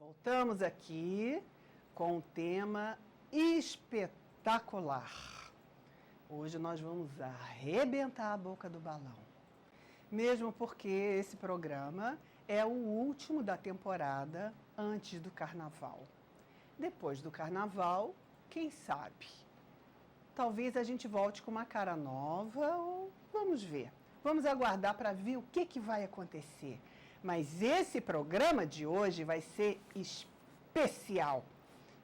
Voltamos aqui com um tema espetacular. Hoje nós vamos arrebentar a boca do balão. Mesmo porque esse programa é o último da temporada antes do carnaval. Depois do carnaval, quem sabe? Talvez a gente volte com uma cara nova ou vamos ver. Vamos aguardar para ver o que vai acontecer. Mas esse programa de hoje vai ser especial,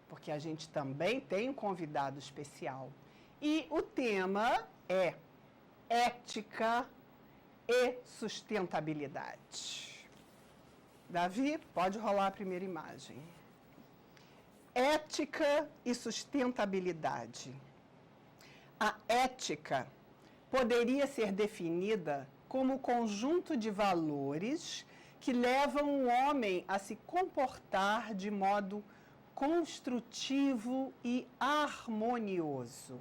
porque a gente também tem um convidado especial. E o tema é ética e sustentabilidade. Davi, pode rolar a primeira imagem. Ética e sustentabilidade. A ética poderia ser definida como o conjunto de valores que levam o homem a se comportar de modo construtivo e harmonioso.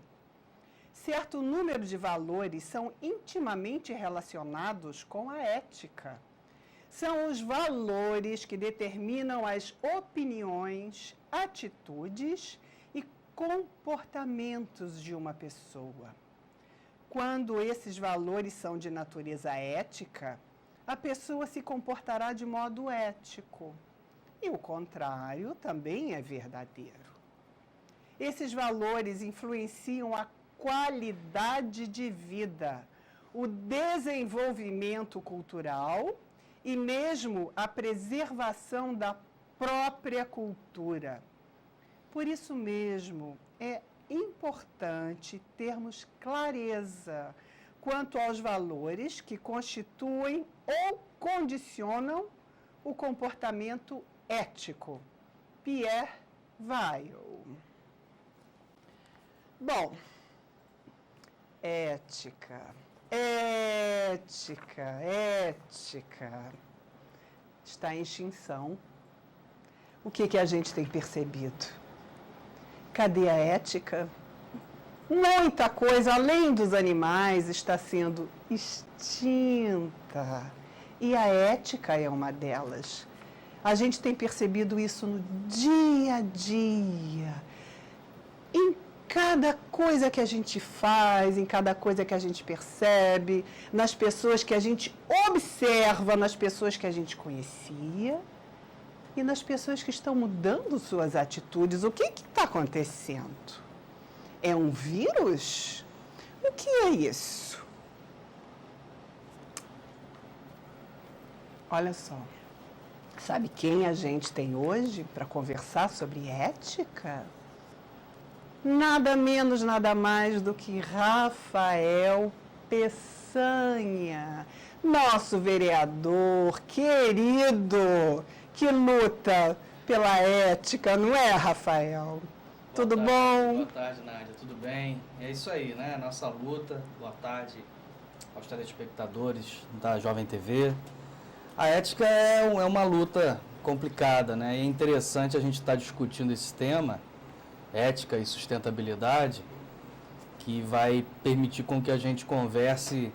Certo número de valores são intimamente relacionados com a ética. São os valores que determinam as opiniões, atitudes e comportamentos de uma pessoa. Quando esses valores são de natureza ética, a pessoa se comportará de modo ético. E o contrário também é verdadeiro. Esses valores influenciam a qualidade de vida, o desenvolvimento cultural e mesmo a preservação da própria cultura. Por isso mesmo, é importante termos clareza quanto aos valores que constituem ou condicionam o comportamento ético. Pierre Weil. Bom, ética está em extinção. O que a gente tem percebido? Cadê a ética? Muita coisa, além dos animais, está sendo extinta. E a ética é uma delas. A gente tem percebido isso no dia a dia. Em cada coisa que a gente faz, em cada coisa que a gente percebe, nas pessoas que a gente observa, nas pessoas que a gente conhecia e nas pessoas que estão mudando suas atitudes. O que está acontecendo? É um vírus? O que é isso? Olha só, sabe quem a gente tem hoje para conversar sobre ética? Nada menos, nada mais do que Rafael Peçanha, nosso vereador querido, que luta pela ética, não é, Rafael? Tudo bom? Boa tarde, Nádia. Tudo bem? É isso aí, né? Nossa luta. Boa tarde aos telespectadores da Jovem TV. A ética é uma luta complicada, né? E é interessante a gente estar discutindo esse tema, ética e sustentabilidade, que vai permitir com que a gente converse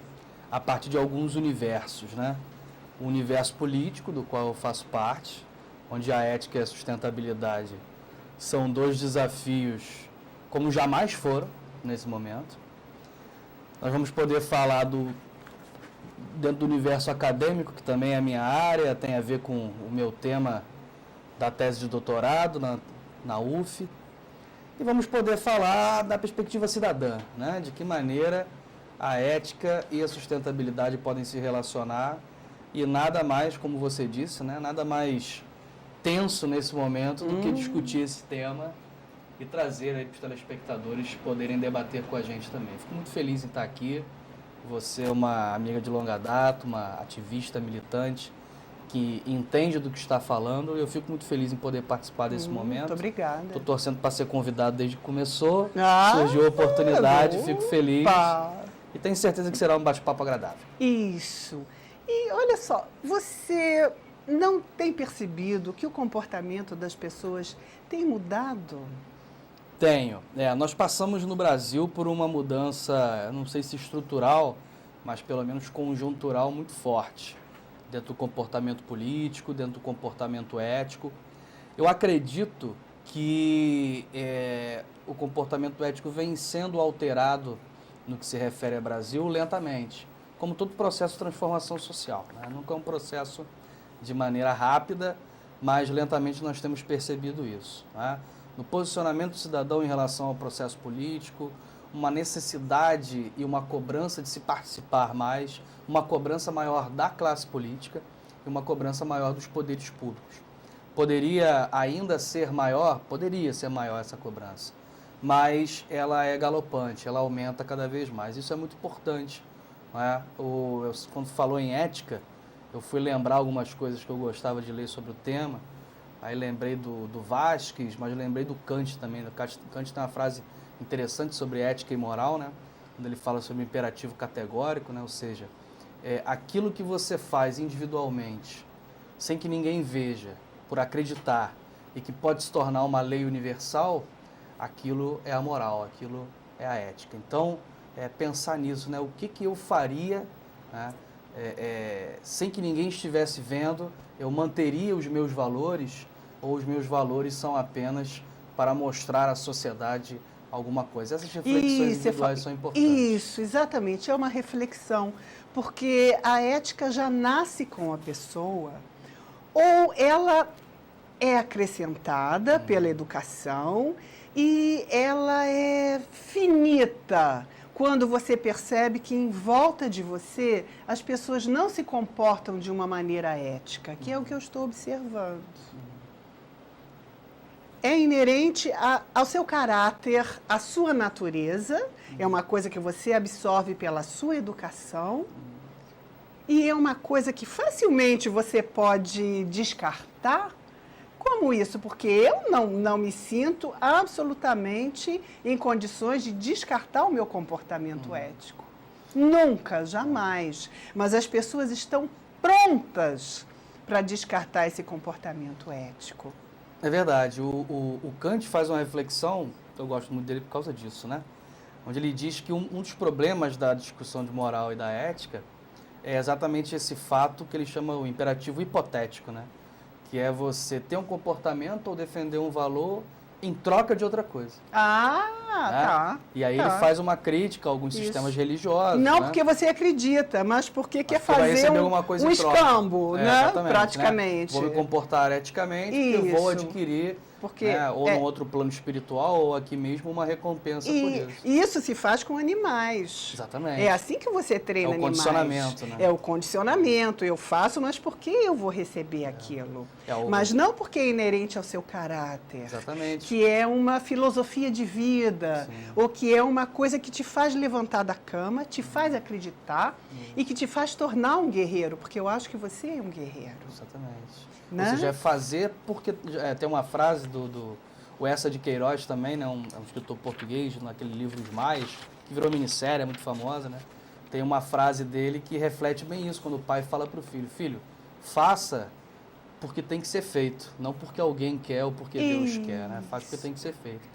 a partir de alguns universos, né? O universo político, do qual eu faço parte, onde a ética e a sustentabilidade são dois desafios como jamais foram nesse momento. Nós vamos poder falar dentro do universo acadêmico, que também é a minha área, tem a ver com o meu tema da tese de doutorado na UF. E vamos poder falar da perspectiva cidadã, né? De que maneira a ética e a sustentabilidade podem se relacionar e nada mais, como você disse, né? Nada mais tenso nesse momento do que discutir esse tema e trazer aí para os telespectadores poderem debater com a gente também. Fico muito feliz em estar aqui. Você é uma amiga de longa data, uma ativista militante que entende do que está falando. Eu fico muito feliz em poder participar desse momento. Muito obrigada. Estou torcendo para ser convidado desde que começou. Surgiu a oportunidade, fico feliz. E tenho certeza que será um bate-papo agradável. Isso. E olha só, você não tem percebido que o comportamento das pessoas tem mudado? Tenho. Nós passamos no Brasil por uma mudança, não sei se estrutural, mas pelo menos conjuntural muito forte, dentro do comportamento político, dentro do comportamento ético. Eu acredito que o comportamento ético vem sendo alterado no que se refere ao Brasil lentamente, como todo processo de transformação social, né? Nunca é um processo de maneira rápida, mas lentamente nós temos percebido isso, né? No posicionamento do cidadão em relação ao processo político, uma necessidade e uma cobrança de se participar mais, uma cobrança maior da classe política e uma cobrança maior dos poderes públicos. Poderia ainda ser maior? Poderia ser maior essa cobrança, mas ela é galopante, ela aumenta cada vez mais. Isso é muito importante, não é? Quando falou em ética, eu fui lembrar algumas coisas que eu gostava de ler sobre o tema. Aí lembrei do Vasquez, mas lembrei do Kant também. Kant tem uma frase interessante sobre ética e moral, né? Quando ele fala sobre imperativo categórico, né? Ou seja, aquilo que você faz individualmente, sem que ninguém veja, por acreditar, e que pode se tornar uma lei universal, aquilo é a moral, aquilo é a ética. Então, pensar nisso, né? O que eu faria, né? Sem que ninguém estivesse vendo, eu manteria os meus valores, ou os meus valores são apenas para mostrar à sociedade alguma coisa. Essas reflexões individuais são importantes. Isso, exatamente, é uma reflexão, porque a ética já nasce com a pessoa, ou ela é acrescentada pela educação e ela é finita quando você percebe que em volta de você as pessoas não se comportam de uma maneira ética, que é o que eu estou observando. É inerente ao seu caráter, à sua natureza, é uma coisa que você absorve pela sua educação e é uma coisa que facilmente você pode descartar. Como isso? Porque eu não me sinto absolutamente em condições de descartar o meu comportamento ético. Nunca, jamais. Mas as pessoas estão prontas para descartar esse comportamento ético. É verdade. O Kant faz uma reflexão, eu gosto muito dele por causa disso, né? Onde ele diz que um dos problemas da discussão de moral e da ética é exatamente esse fato que ele chama o imperativo hipotético, né? Que é você ter um comportamento ou defender um valor em troca de outra coisa. Tá. E aí ele faz uma crítica a alguns sistemas religiosos. Não, né? porque você acredita, mas porque quer vai fazer alguma coisa um em troca. escambo, né? Praticamente. Né? Vou me comportar eticamente porque vou adquirir, ou num outro plano espiritual ou aqui mesmo uma recompensa por isso. E isso se faz com animais. Exatamente. É assim que você treina animais. É o condicionamento, né? É o condicionamento. Eu faço, mas por que eu vou receber aquilo? Mas não porque é inerente ao seu caráter. Exatamente. Que é uma filosofia de vida, ou que é uma coisa que te faz levantar da cama, te faz acreditar e que te faz tornar um guerreiro, porque eu acho que você é um guerreiro. Exatamente. Né? Ou seja, é fazer porque... tem uma frase o Essa de Queiroz também, né? Um escritor português, naquele livro Os Mais, que virou minissérie, é muito famosa, né? Tem uma frase dele que reflete bem isso, quando o pai fala para o filho, filho, faça porque tem que ser feito, não porque alguém quer ou porque Deus quer, né? Faça porque tem que ser feito.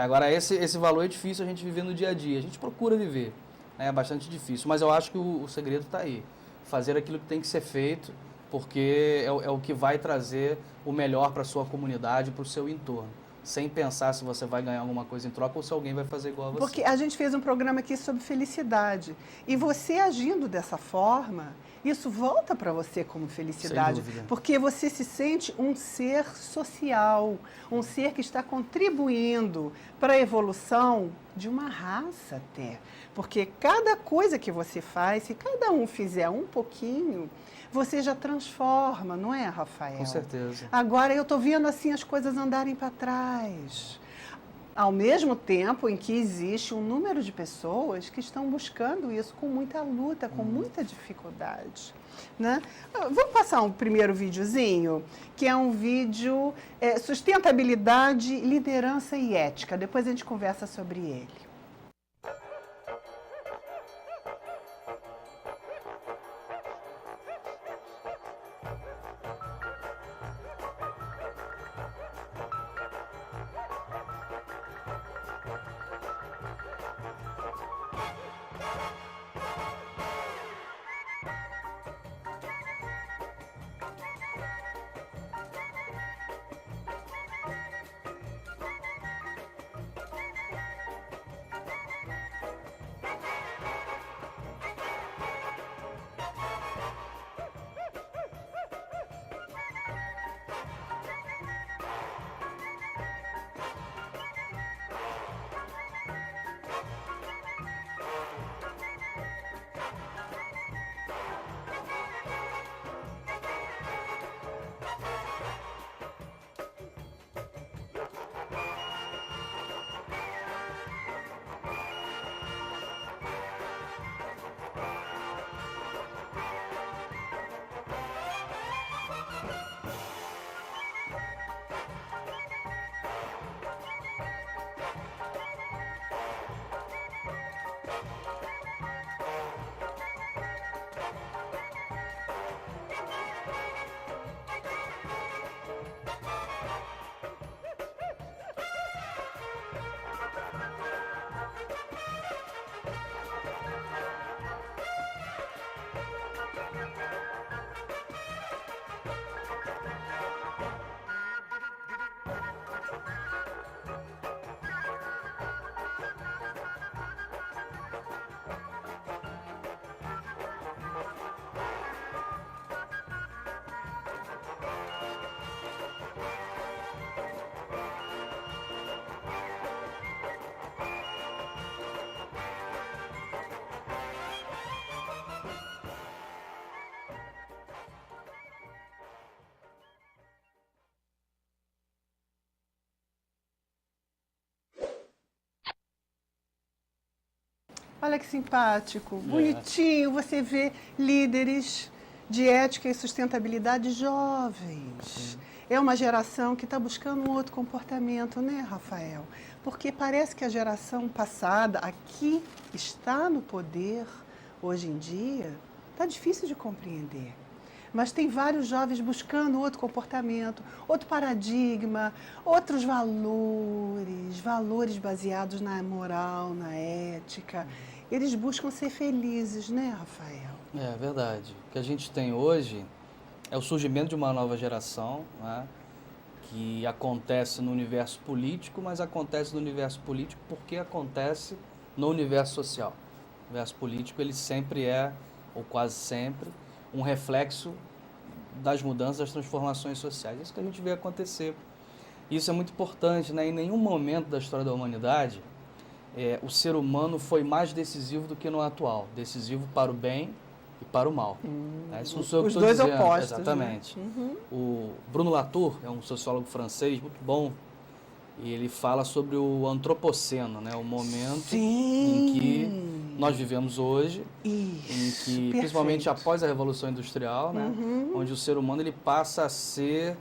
Agora, esse valor é difícil a gente viver no dia a dia, a gente procura viver, né? É bastante difícil, mas eu acho que o segredo está aí, fazer aquilo que tem que ser feito, porque é o que vai trazer o melhor para a sua comunidade, para o seu entorno, sem pensar se você vai ganhar alguma coisa em troca ou se alguém vai fazer igual a você. Porque a gente fez um programa aqui sobre felicidade, e você agindo dessa forma, isso volta para você como felicidade, porque você se sente um ser social, um ser que está contribuindo para a evolução de uma raça até, porque cada coisa que você faz, se cada um fizer um pouquinho, você já transforma, não é, Rafael? Com certeza. Agora eu estou vendo assim as coisas andarem para trás. Ao mesmo tempo em que existe um número de pessoas que estão buscando isso com muita luta, com muita dificuldade. Né? Vamos passar um primeiro videozinho, que é um vídeo sustentabilidade, liderança e ética. Depois a gente conversa sobre ele. Olha que simpático, bonitinho. Você vê líderes de ética e sustentabilidade jovens. É uma geração que está buscando um outro comportamento, né, Rafael? Porque parece que a geração passada, aqui está no poder, hoje em dia, está difícil de compreender. Mas tem vários jovens buscando outro comportamento, outro paradigma, outros valores baseados na moral, na ética. Eles buscam ser felizes, né, Rafael? É verdade. O que a gente tem hoje é o surgimento de uma nova geração, né, que acontece no universo político, mas acontece no universo político porque acontece no universo social. O universo político, ele sempre é, ou quase sempre, um reflexo das mudanças, das transformações sociais. Isso que a gente vê acontecer. Isso é muito importante, né? Em nenhum momento da história da humanidade, o ser humano foi mais decisivo do que no atual. Decisivo para o bem e para o mal. Isso não sou eu que estou dizendo. Os dois opostos. Exatamente. Né? O Bruno Latour é um sociólogo francês muito bom, e ele fala sobre o antropoceno, né? O momento em que nós vivemos hoje, em que, principalmente após a Revolução Industrial, né? Onde o ser humano ele passa a ser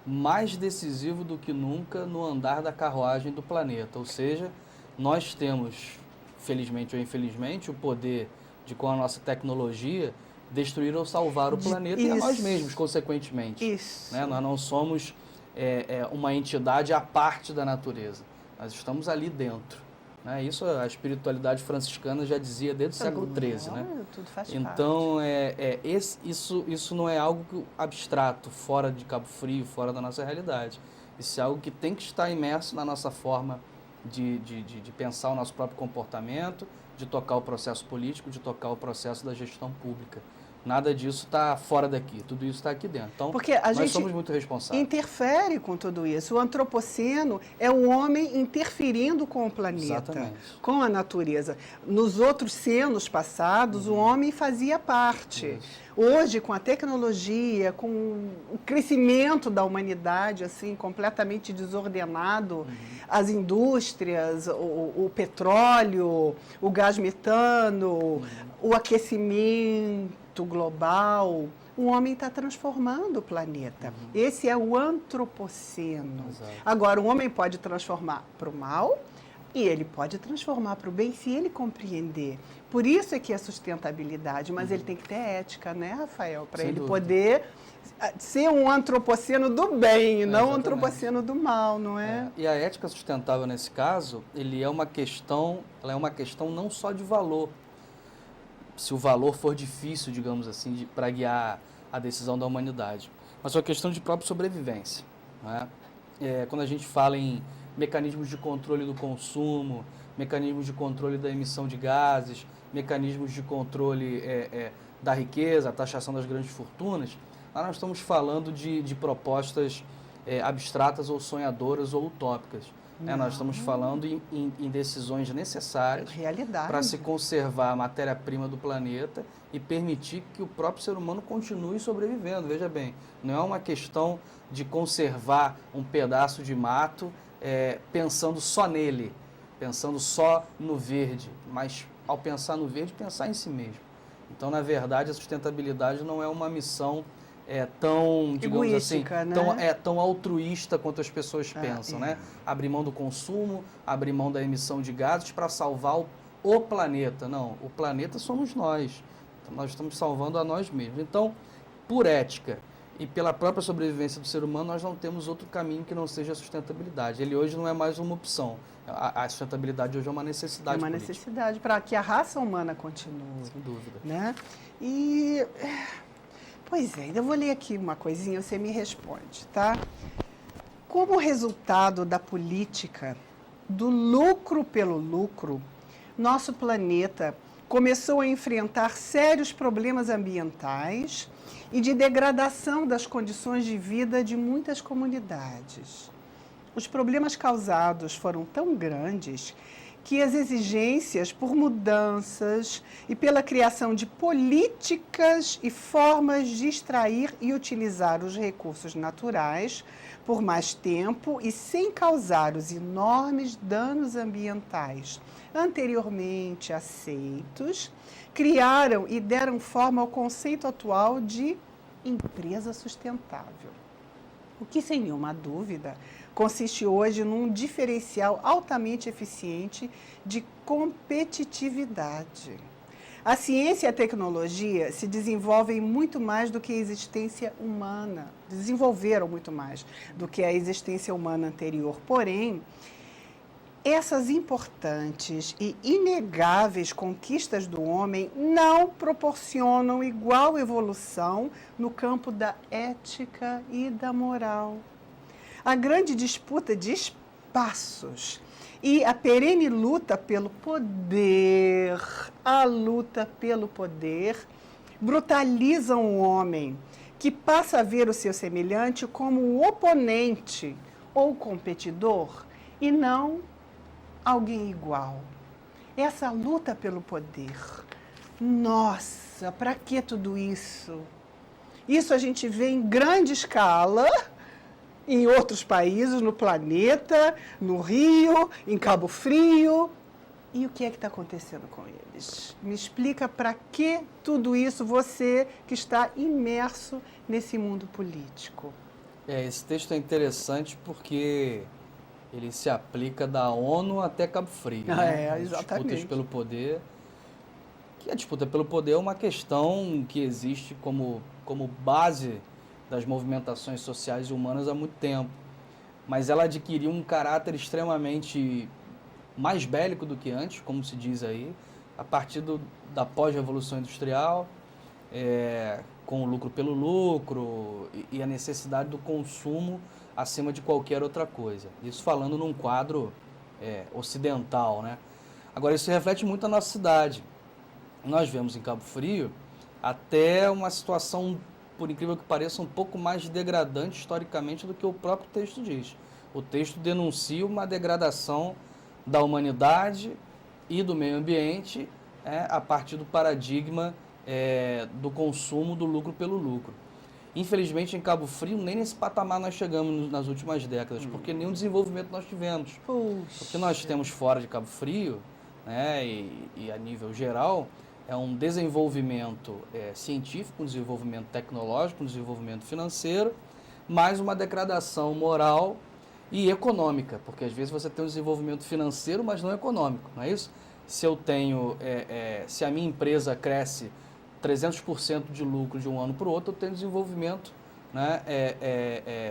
mais decisivo do que nunca no andar da carruagem do planeta. Ou seja, nós temos, felizmente ou infelizmente, o poder de, com a nossa tecnologia, destruir ou salvar o planeta e a nós mesmos, consequentemente. Isso. Né? Nós não somos uma entidade à parte da natureza. Nós estamos ali dentro. Né? Isso a espiritualidade franciscana já dizia desde o século XIII. Né? Tudo faz então, isso não é algo abstrato, fora de Cabo Frio, fora da nossa realidade. Isso é algo que tem que estar imerso na nossa forma de pensar o nosso próprio comportamento, de tocar o processo político, de tocar o processo da gestão pública. Nada disso está fora daqui, tudo isso está aqui dentro. Então, porque nós somos muito responsáveis. Interfere com tudo isso. O antropoceno é o homem interferindo com o planeta, exatamente, com a natureza. Nos outros cenos passados, o homem fazia parte. Isso. Hoje, com a tecnologia, com o crescimento da humanidade, assim, completamente desordenado, as indústrias, o petróleo, o gás metano, o aquecimento global, o homem está transformando o planeta. Esse é o antropoceno. Exato. Agora, o homem pode transformar para o mal e ele pode transformar para o bem se ele compreender. Por isso é que é sustentabilidade, mas ele tem que ter ética, né, Rafael? Para ele poder ser um antropoceno do bem, não um antropoceno do mal, não é? E a ética sustentável, nesse caso, ela é uma questão não só de valor. Se o valor for difícil, digamos assim, para guiar a decisão da humanidade, mas é uma questão de própria sobrevivência. Né? Quando a gente fala em mecanismos de controle do consumo, mecanismos de controle da emissão de gases, mecanismos de controle da riqueza, a taxação das grandes fortunas, lá nós estamos falando de propostas abstratas ou sonhadoras ou utópicas. Nós estamos falando em decisões necessárias para se conservar a matéria-prima do planeta e permitir que o próprio ser humano continue sobrevivendo. Veja bem, não é uma questão de conservar um pedaço de mato pensando só nele, pensando só no verde, mas ao pensar no verde, pensar em si mesmo. Então, na verdade, a sustentabilidade não é uma missão tão, digamos egoística, assim, né? tão altruísta quanto as pessoas pensam, né? Abrir mão do consumo, abrir mão da emissão de gases para salvar o planeta. Não, o planeta somos nós. Então, nós estamos salvando a nós mesmos. Então, por ética e pela própria sobrevivência do ser humano, nós não temos outro caminho que não seja a sustentabilidade. Ele hoje não é mais uma opção. A sustentabilidade hoje é uma necessidade política. Necessidade para que a raça humana continue. Sem dúvida. Né? Pois é, eu vou ler aqui uma coisinha, você me responde, tá? Como resultado da política do lucro pelo lucro, nosso planeta começou a enfrentar sérios problemas ambientais e de degradação das condições de vida de muitas comunidades. Os problemas causados foram tão grandes que as exigências por mudanças e pela criação de políticas e formas de extrair e utilizar os recursos naturais por mais tempo e sem causar os enormes danos ambientais anteriormente aceitos, criaram e deram forma ao conceito atual de empresa sustentável. O que, sem nenhuma dúvida, consiste hoje num diferencial altamente eficiente de competitividade. A ciência e a tecnologia se desenvolvem muito mais do que a existência humana, desenvolveram muito mais do que a existência humana anterior. Porém, essas importantes e inegáveis conquistas do homem não proporcionam igual evolução no campo da ética e da moral. A grande disputa de espaços e a perene luta pelo poder, brutalizam o homem, que passa a ver o seu semelhante como o oponente ou competidor e não alguém igual. Essa luta pelo poder. Nossa, para que tudo isso? Isso a gente vê em grande escala em outros países, no planeta, no Rio, em Cabo Frio. E o que é que está acontecendo com eles? Me explica para que tudo isso, você que está imerso nesse mundo político. Esse texto é interessante porque ele se aplica da ONU até Cabo Frio. Né? Exatamente. Disputas pelo poder. Que a disputa pelo poder é uma questão que existe como base das movimentações sociais e humanas há muito tempo. Mas ela adquiriu um caráter extremamente mais bélico do que antes, como se diz aí, a partir da pós-revolução industrial, com o lucro pelo lucro e a necessidade do consumo acima de qualquer outra coisa. Isso falando num quadro ocidental, né? Agora, isso reflete muito a nossa cidade. Nós vemos em Cabo Frio até uma situação, por incrível que pareça, um pouco mais degradante historicamente do que o próprio texto diz. O texto denuncia uma degradação da humanidade e do meio ambiente a partir do paradigma do consumo do lucro pelo lucro. Infelizmente, em Cabo Frio, nem nesse patamar nós chegamos nas últimas décadas, porque nenhum desenvolvimento nós tivemos. Puxa. O que nós temos fora de Cabo Frio, né, e a nível geral, é um desenvolvimento científico, um desenvolvimento tecnológico, um desenvolvimento financeiro, mais uma degradação moral e econômica, porque às vezes você tem um desenvolvimento financeiro, mas não econômico, não é isso? Se eu tenho, se a minha empresa cresce 300% de lucro de um ano para o outro, eu tenho desenvolvimento, né,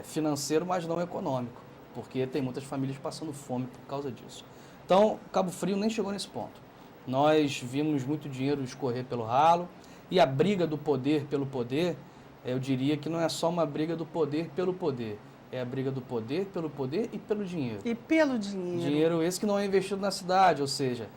financeiro, mas não econômico, porque tem muitas famílias passando fome por causa disso. Então, Cabo Frio nem chegou nesse ponto. Nós vimos muito dinheiro escorrer pelo ralo e a briga do poder pelo poder, eu diria que não é só uma briga do poder pelo poder, é a briga do poder pelo poder e pelo dinheiro. E pelo dinheiro. Dinheiro esse que não é investido na cidade, ou seja,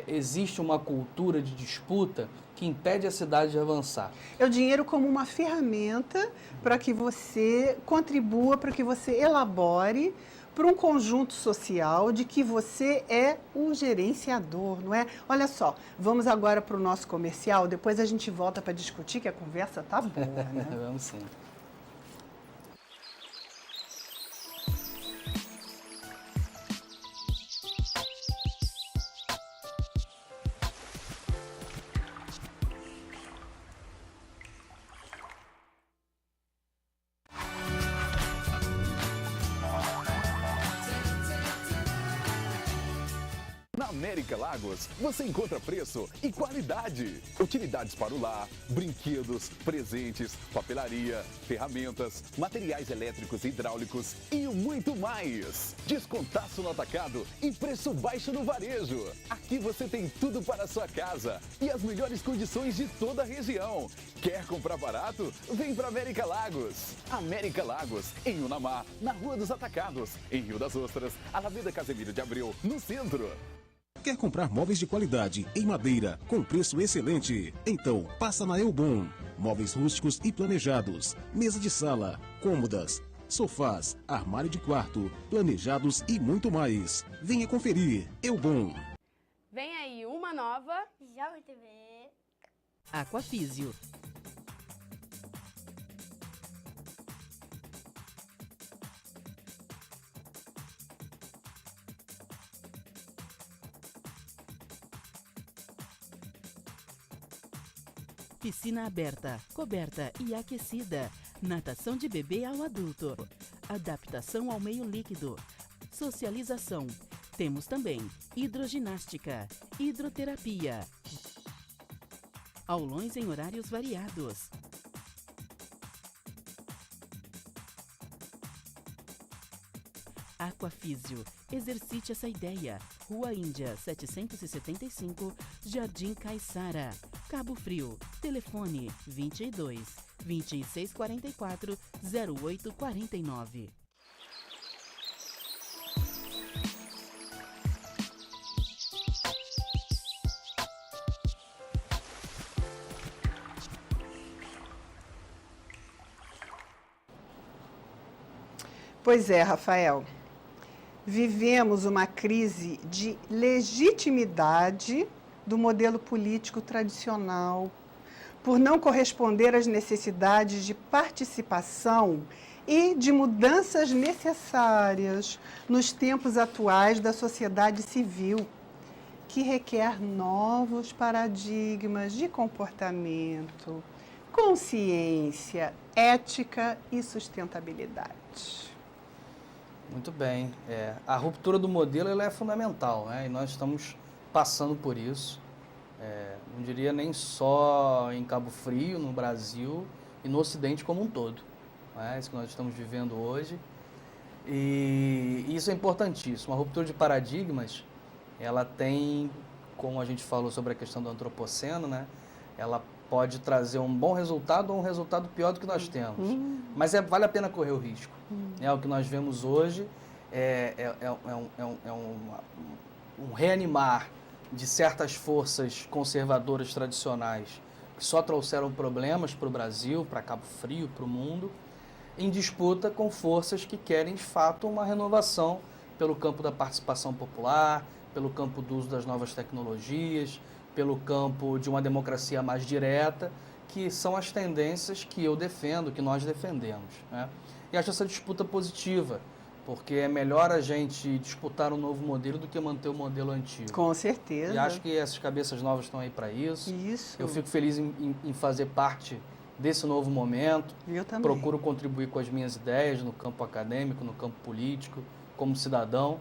existe uma cultura de disputa que impede a cidade de avançar. É o dinheiro como uma ferramenta para que você contribua, para que você elabore para um conjunto social de que você é o gerenciador, não é? Olha só, vamos agora para o nosso comercial, depois a gente volta para discutir, que a conversa tá boa, né? Vamos sim. Na América Lagos, você encontra preço e qualidade. Utilidades para o lar, brinquedos, presentes, papelaria, ferramentas, materiais elétricos e hidráulicos e muito mais. Descontaço no atacado e preço baixo no varejo. Aqui você tem tudo para a sua casa e as melhores condições de toda a região. Quer comprar barato? Vem para América Lagos. América Lagos, em Unamar, na Rua dos Atacados, em Rio das Ostras, Alameda Casemiro de Abreu, no centro. Quer comprar móveis de qualidade em madeira com preço excelente? Então passa na Elbon. Móveis rústicos e planejados, mesa de sala, cômodas, sofás, armário de quarto, planejados e muito mais. Venha conferir. Eubom. Vem aí uma nova Jovem TV. Aquafísio. Piscina aberta, coberta e aquecida. Natação de bebê ao adulto. Adaptação ao meio líquido. Socialização. Temos também hidroginástica, hidroterapia. Aulões em horários variados. Aquafísio. Exercite essa ideia. Rua Índia, 775, Jardim Caiçara, Cabo Frio. Telefone 22 2644 0849. Pois é, Rafael. Vivemos uma crise de legitimidade do modelo político tradicional, por não corresponder às necessidades de participação e de mudanças necessárias nos tempos atuais da sociedade civil, que requer novos paradigmas de comportamento, consciência, ética e sustentabilidade. Muito bem. A ruptura do modelo ela é fundamental, né? E nós estamos passando por isso. Não diria nem só em Cabo Frio, no Brasil e no Ocidente como um todo. É isso que nós estamos vivendo hoje. E isso é importantíssimo. A ruptura de paradigmas, ela tem, como a gente falou sobre a questão do antropoceno, né? Ela pode trazer um bom resultado ou um resultado pior do que nós temos. Mas vale a pena correr o risco. O que nós vemos hoje um reanimar de certas forças conservadoras tradicionais que só trouxeram problemas para o Brasil, para Cabo Frio, para o mundo, em disputa com forças que querem, de fato, uma renovação pelo campo da participação popular, pelo campo do uso das novas tecnologias, pelo campo de uma democracia mais direta, que são as tendências que eu defendo, que nós defendemos, né? E acho essa disputa positiva, porque é melhor a gente disputar um novo modelo do que manter o modelo antigo. Com certeza. E acho que essas cabeças novas estão aí para isso. Isso. Eu fico feliz em fazer parte desse novo momento. Eu também. Procuro contribuir com as minhas ideias no campo acadêmico, no campo político, como cidadão.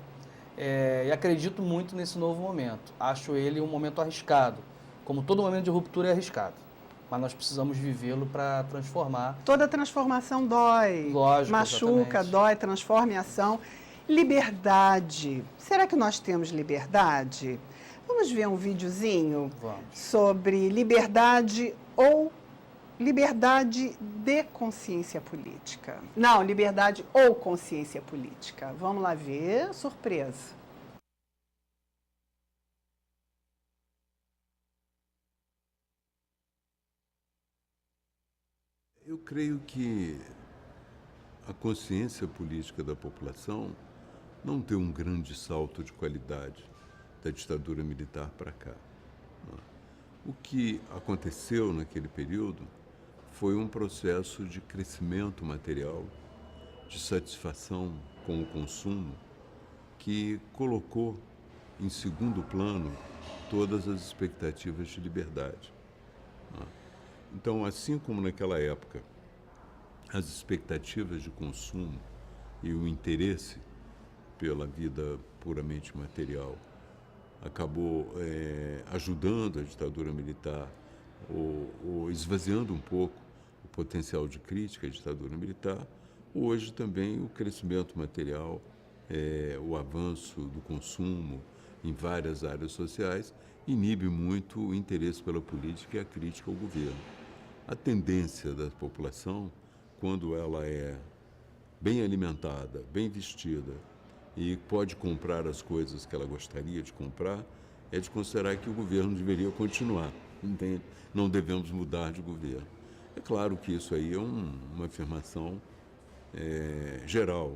E acredito muito nesse novo momento. Acho ele um momento arriscado. Como todo momento de ruptura é arriscado. Mas nós precisamos vivê-lo para transformar. Toda transformação dói. Lógico, machuca, exatamente. dói, transforma em ação. Liberdade. Será que nós temos liberdade? Vamos ver um videozinho Vamos. sobre liberdade ou liberdade de consciência política. Não, liberdade ou consciência política. Vamos lá ver. Surpresa. Eu creio que a consciência política da população não deu um grande salto de qualidade da ditadura militar para cá. O que aconteceu naquele período foi um processo de crescimento material, de satisfação com o consumo, que colocou em segundo plano todas as expectativas de liberdade. Então, assim como naquela época, as expectativas de consumo e o interesse pela vida puramente material acabou ajudando a ditadura militar ou esvaziando um pouco o potencial de crítica à ditadura militar, hoje também o crescimento material, o avanço do consumo em várias áreas sociais inibe muito o interesse pela política e a crítica ao governo. A tendência da população, quando ela é bem alimentada, bem vestida e pode comprar as coisas que ela gostaria de comprar, é de considerar que o governo deveria continuar, entende? Não devemos mudar de governo. É claro que isso aí é uma afirmação geral,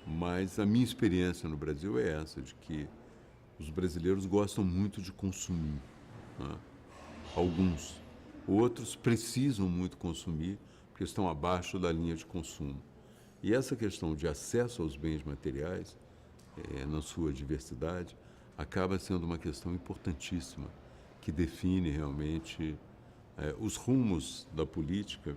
mas a minha experiência no Brasil é essa, de que os brasileiros gostam muito de consumir, né? Alguns. Outros precisam muito consumir porque estão abaixo da linha de consumo. E essa questão de acesso aos bens materiais, na sua diversidade, acaba sendo uma questão importantíssima, que define realmente os rumos da política,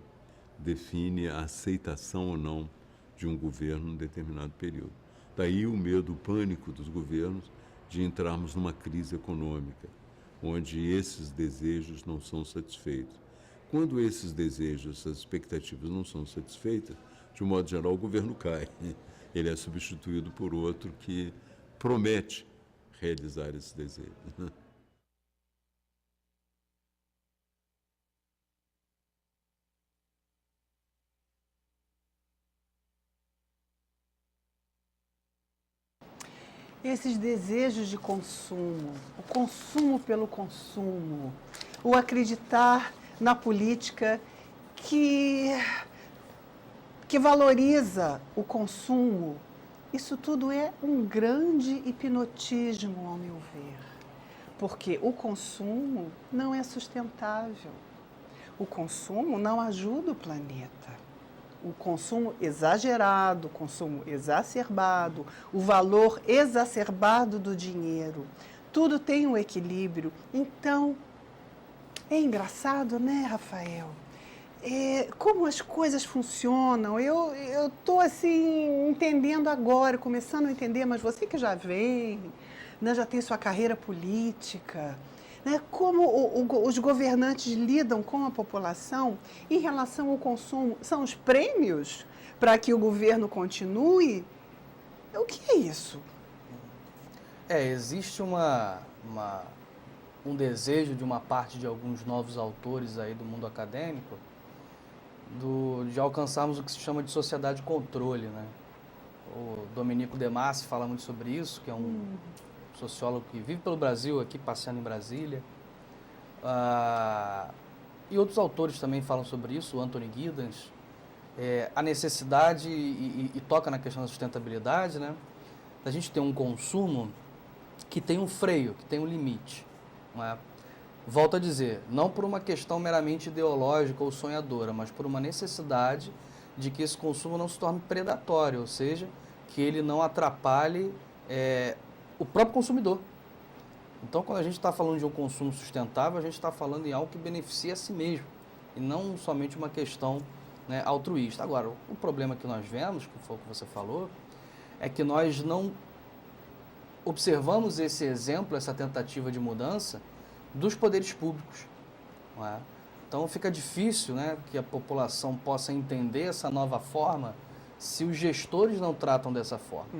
define a aceitação ou não de um governo em determinado período. Daí o medo, o pânico dos governos de entrarmos numa crise econômica, onde esses desejos não são satisfeitos. Quando esses desejos, essas expectativas não são satisfeitas, de um modo geral, o governo cai. Ele é substituído por outro que promete realizar esses desejos. Esses desejos de consumo, o consumo pelo consumo, o acreditar na política que valoriza o consumo, isso tudo é um grande hipnotismo, ao meu ver. Porque o consumo não é sustentável. O consumo não ajuda o planeta. O consumo exagerado, o consumo exacerbado, o valor exacerbado do dinheiro, tudo tem um equilíbrio. Então, é engraçado, né, Rafael? Como as coisas funcionam. Eu estou, assim, entendendo agora, começando a entender, mas você que já vem, né, já tem sua carreira política, né, como os governantes lidam com a população em relação ao consumo. São os prêmios para que o governo continue? O que é isso? Existe um desejo de uma parte de alguns novos autores aí do mundo acadêmico de alcançarmos o que se chama de sociedade de controle, né? O Domenico De Masi fala muito sobre isso, que é um sociólogo que vive pelo Brasil, aqui passeando em Brasília. E outros autores também falam sobre isso, o Anthony Giddens. A necessidade, e toca na questão da sustentabilidade, né? Da gente ter um consumo que tem um freio, que tem um limite. Não é? Volto a dizer, não por uma questão meramente ideológica ou sonhadora, mas por uma necessidade de que esse consumo não se torne predatório, ou seja, que ele não atrapalhe o próprio consumidor. Então, quando a gente está falando de um consumo sustentável, a gente está falando em algo que beneficia a si mesmo, e não somente uma questão, né, altruísta. Agora, o problema que nós vemos, que foi o que você falou, é que nós não observamos esse exemplo, essa tentativa de mudança dos poderes públicos. Não é? Então fica difícil, né, que a população possa entender essa nova forma se os gestores não tratam dessa forma.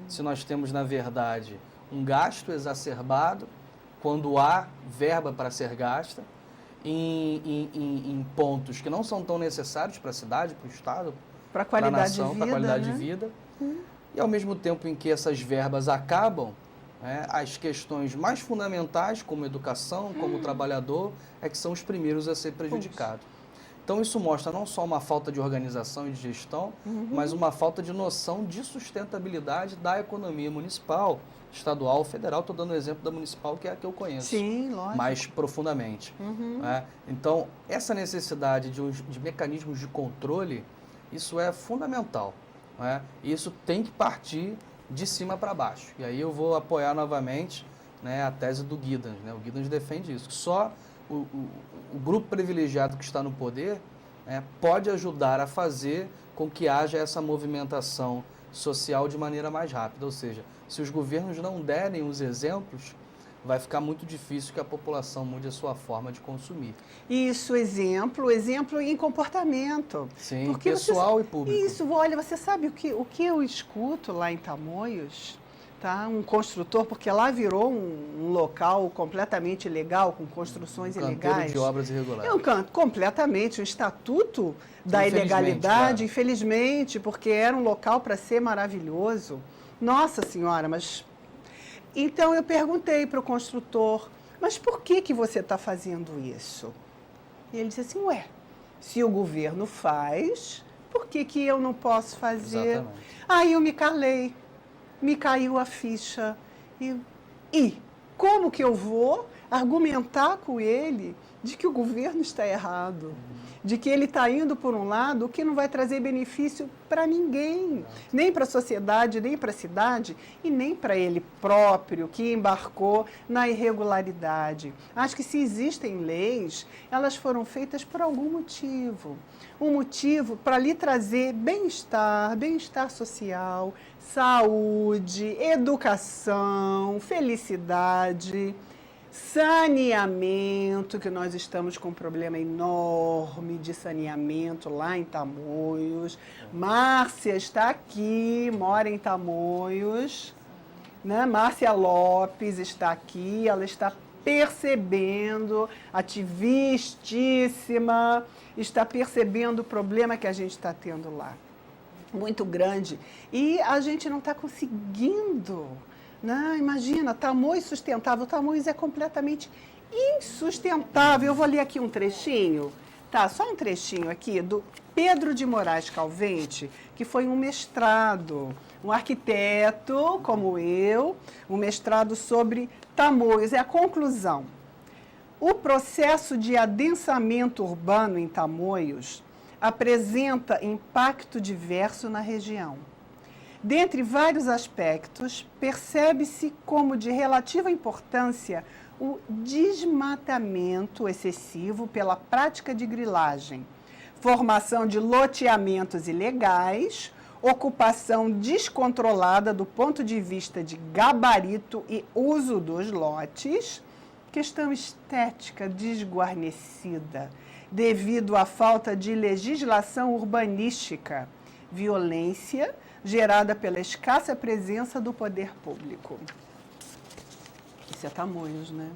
Se nós temos, na verdade, um gasto exacerbado, quando há verba para ser gasta, em pontos que não são tão necessários para a cidade, para o Estado, para a qualidade nação, para a qualidade de vida, e ao mesmo tempo em que essas verbas acabam, as questões mais fundamentais, como educação, como trabalhador, que são os primeiros a ser prejudicados. Então isso mostra não só uma falta de organização e de gestão, mas uma falta de noção de sustentabilidade da economia municipal, estadual, federal. Estou dando o exemplo da municipal, que é a que eu conheço. Sim, lógico. Mais profundamente. Então, essa necessidade de mecanismos de controle, isso é fundamental. E isso tem que partir de cima para baixo. E aí eu vou apoiar novamente, né, a tese do Giddens. Né? O Giddens defende isso. Só o grupo privilegiado que está no poder, pode ajudar a fazer com que haja essa movimentação social de maneira mais rápida. Ou seja, se os governos não derem os exemplos, vai ficar muito difícil que a população mude a sua forma de consumir. Isso, exemplo em comportamento. Sim, porque pessoal e público. Isso, olha, você sabe o que eu escuto lá em Tamoios? Tá? Um construtor, porque lá virou um local completamente ilegal, com construções ilegais. De obras irregulares. Completamente, um estatuto da ilegalidade, infelizmente, porque era um local para ser maravilhoso. Nossa Senhora, mas... Então eu perguntei para o construtor, mas por que você está fazendo isso? E ele disse assim, se o governo faz, Por que que eu não posso fazer? Exatamente. Aí eu me calei, me caiu a ficha. E como que eu vou argumentar com ele de que o governo está errado? De que ele está indo por um lado que não vai trazer benefício para ninguém, nem para a sociedade, nem para a cidade e nem para ele próprio que embarcou na irregularidade. Acho que se existem leis, elas foram feitas por algum motivo. Um motivo para lhe trazer bem-estar, bem-estar social, saúde, educação, felicidade, saneamento, que nós estamos com um problema enorme de saneamento lá em Tamoios. Márcia está aqui, mora em Tamoios, né? Márcia Lopes está aqui, ela está percebendo, ativistíssima, está percebendo o problema que a gente está tendo lá. Muito grande. E a gente não está conseguindo. Não, imagina, Tamoios sustentável. Tamoios é completamente insustentável. Eu vou ler aqui um trechinho, tá? Só um trechinho aqui do Pedro de Moraes Calvente, que foi um mestrado, um arquiteto como eu, um mestrado sobre Tamoios. É a conclusão. O processo de adensamento urbano em Tamoios apresenta impacto diverso na região. Dentre vários aspectos, percebe-se como de relativa importância o desmatamento excessivo pela prática de grilagem, formação de loteamentos ilegais, ocupação descontrolada do ponto de vista de gabarito e uso dos lotes, questão estética desguarnecida, devido à falta de legislação urbanística, violência gerada pela escassa presença do poder público. Isso é Tamoios, né?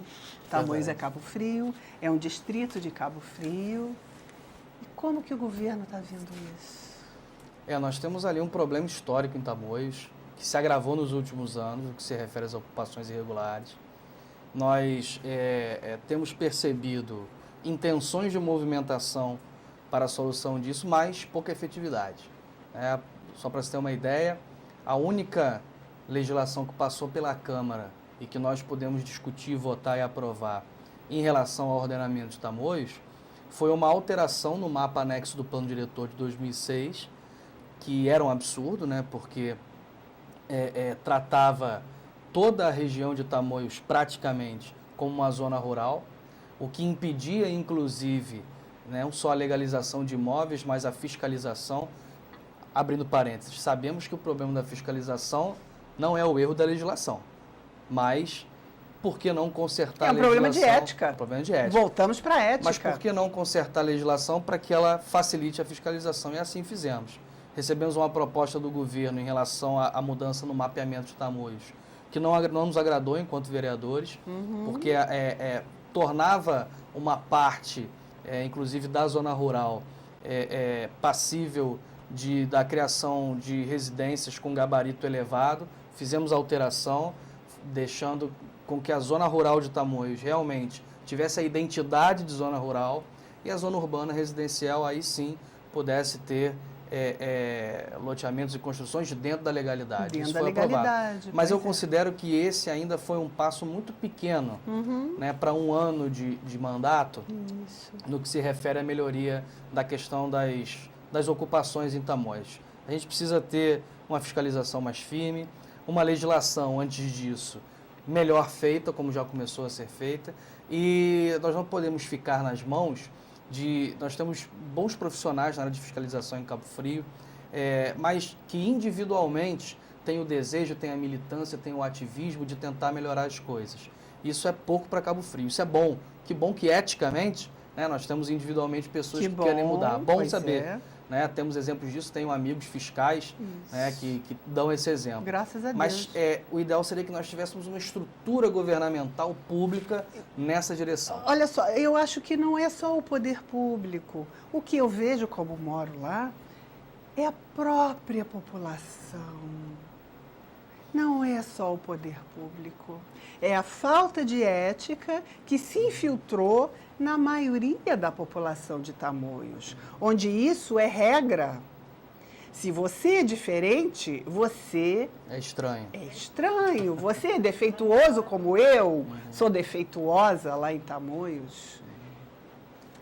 Tamoios é Cabo Frio, é um distrito de Cabo Frio. E como que o governo está vendo isso? Nós temos ali um problema histórico em Tamoios, que se agravou nos últimos anos, no que se refere às ocupações irregulares. Nós temos percebido intenções de movimentação para a solução disso, mas pouca efetividade. Só para você ter uma ideia, a única legislação que passou pela Câmara e que nós podemos discutir, votar e aprovar em relação ao ordenamento de Tamoios foi uma alteração no mapa anexo do Plano Diretor de 2006, que era um absurdo, né, porque tratava toda a região de Tamoios praticamente como uma zona rural, o que impedia, inclusive, não só a legalização de imóveis, mas a fiscalização. Abrindo parênteses, sabemos que o problema da fiscalização não é o erro da legislação, mas por que não consertar a legislação? É um problema de ética. Problema de ética. Voltamos para a ética. Mas por que não consertar a legislação para que ela facilite a fiscalização? E assim fizemos. Recebemos uma proposta do governo em relação à mudança no mapeamento de Tamoios, que não nos agradou enquanto vereadores, porque tornava uma parte, inclusive da zona rural, passível da criação de residências com gabarito elevado. Fizemos alteração, deixando com que a zona rural de Tamoios realmente tivesse a identidade de zona rural e a zona urbana residencial aí sim pudesse ter loteamentos e construções dentro da legalidade. Dentro Isso da foi legalidade. aprovado. Mas eu considero que esse ainda foi um passo muito pequeno, né, para um ano de mandato, no que se refere à melhoria da questão das ocupações em Tamoios. A gente precisa ter uma fiscalização mais firme, uma legislação, antes disso, melhor feita, como já começou a ser feita, e nós não podemos ficar nas mãos nós temos bons profissionais na área de fiscalização em Cabo Frio, mas que individualmente têm o desejo, têm a militância, têm o ativismo de tentar melhorar as coisas. Isso é pouco para Cabo Frio, isso é bom. Que bom que eticamente, né, nós temos individualmente pessoas que querem mudar. Bom saber. Né? Temos exemplos disso, tenho amigos fiscais, né, que dão esse exemplo. Graças a Deus. Mas o ideal seria que nós tivéssemos uma estrutura governamental pública nessa direção. Olha só, eu acho que não é só o poder público. O que eu vejo como moro lá é a própria população. Não é só o poder público. É a falta de ética que se infiltrou na maioria da população de Tamoios, onde isso é regra, Se você é diferente, você É estranho. é estranho. Você é defeituoso como eu, sou defeituosa lá em Tamoios.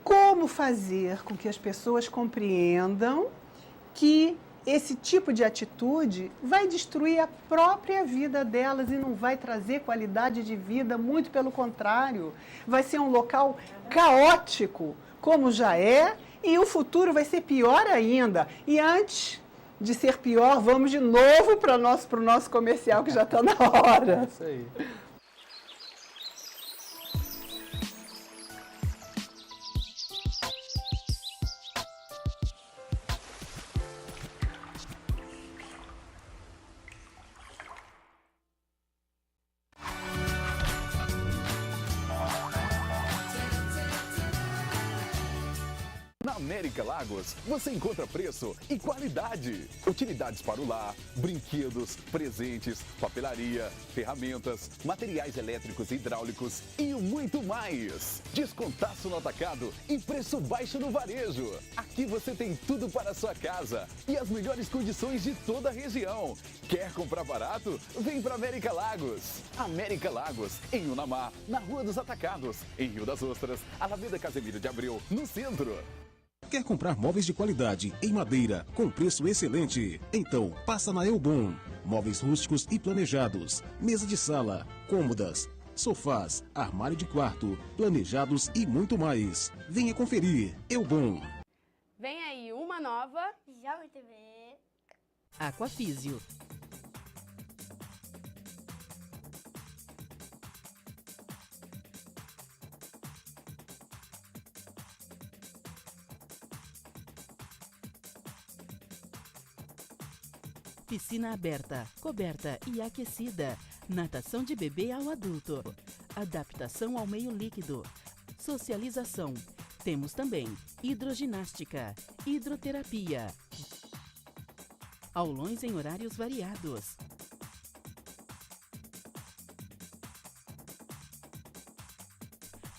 Como fazer com que as pessoas compreendam que esse tipo de atitude vai destruir a própria vida delas e não vai trazer qualidade de vida, muito pelo contrário. Vai ser um local caótico, como já é, e o futuro vai ser pior ainda. E antes de ser pior, vamos de novo para o nosso comercial, que já está na hora. É isso aí. Na América Lagos, você encontra preço e qualidade. Utilidades para o lar, brinquedos, presentes, papelaria, ferramentas, materiais elétricos e hidráulicos e muito mais. Descontaço no atacado e preço baixo no varejo. Aqui você tem tudo para a sua casa e as melhores condições de toda a região. Quer comprar barato? Vem para América Lagos. América Lagos, em Unamar, na Rua dos Atacados, em Rio das Ostras, Alameda Casemiro de Abreu, no centro. Quer comprar móveis de qualidade em madeira com preço excelente? Então passa na Elbon. Móveis rústicos e planejados, mesa de sala, cômodas, sofás, armário de quarto, planejados e muito mais. Venha conferir. Elbon. Vem aí uma nova. Jovem TV. Aquafísio. Piscina aberta, coberta e aquecida. Natação de bebê ao adulto. Adaptação ao meio líquido. Socialização. Temos também hidroginástica, hidroterapia. Aulões em horários variados.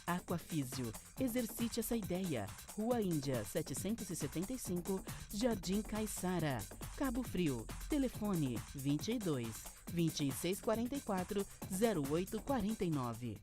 Aquafísio. Exercite essa ideia. Rua Índia, 775, Jardim Caiçara, Cabo Frio. Telefone 22 2644 0849.